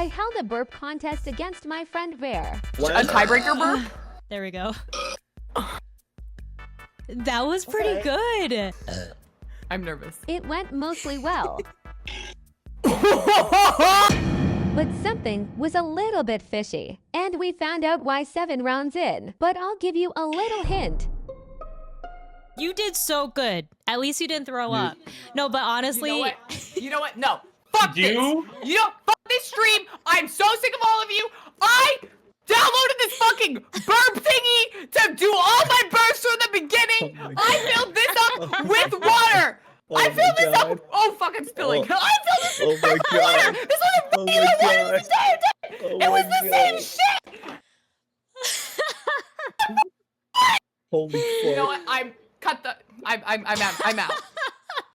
I held a burp contest against my friend Bear. A tiebreaker burp? There we go. That was pretty good. I'm nervous. It went mostly well. But something was a little bit fishy, and we found out why 7 rounds in. But I'll give you a little hint. You did so good. At least you didn't throw up. No, but honestly... You know what? No. Fuck this. You know, fuck this stream. I'm so sick of all of you. I downloaded this fucking burp thingy to do all my burps from the beginning. I filled this up with water. I filled this up. Oh, fuck, I'm spilling. I filled this up with water. This was a regular water this entire day. It was the same shit. Holy fuck. You know what? I'm out.